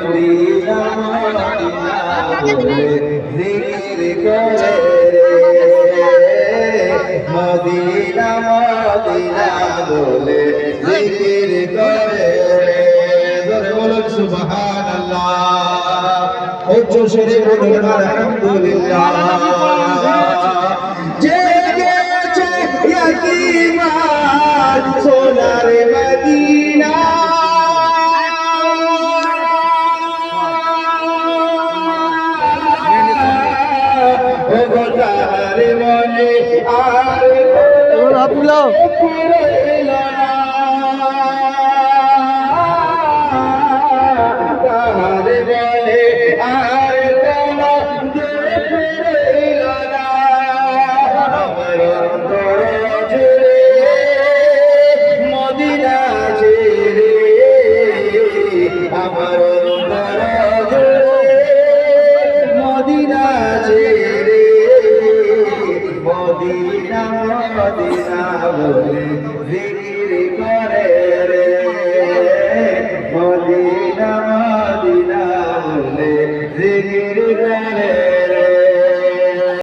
Medina Medina বলে জিকির করে মদিনা মদিনা বলে জিকির করে জোরে বলুন সুবহানাল্লাহ উচ্চ স্বরে বলুন আলহামদুলিল্লাহ জেগেছে ইয়াতিমান সোনার মদিনা ও গোটার মনে আর